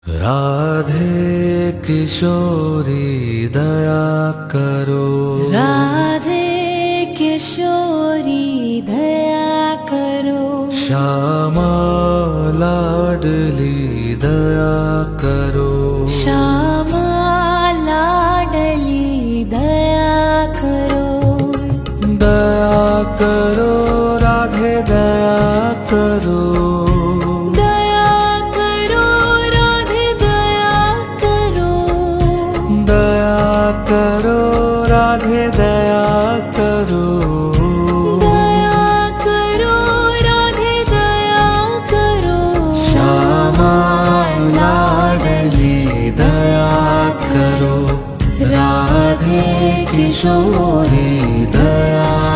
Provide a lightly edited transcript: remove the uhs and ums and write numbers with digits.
राधे किशोरी दया करो, राधे किशोरी दया करो, श्यामा लाडली दया करो, श्यामा लाडली दया करो, दया करो राधे दया करो, दया करो राधे दया करो, दया करो राधे दया करो, दया करो राधे दया करो, श्यामा लाडली दया करो, राधे किशोरी दया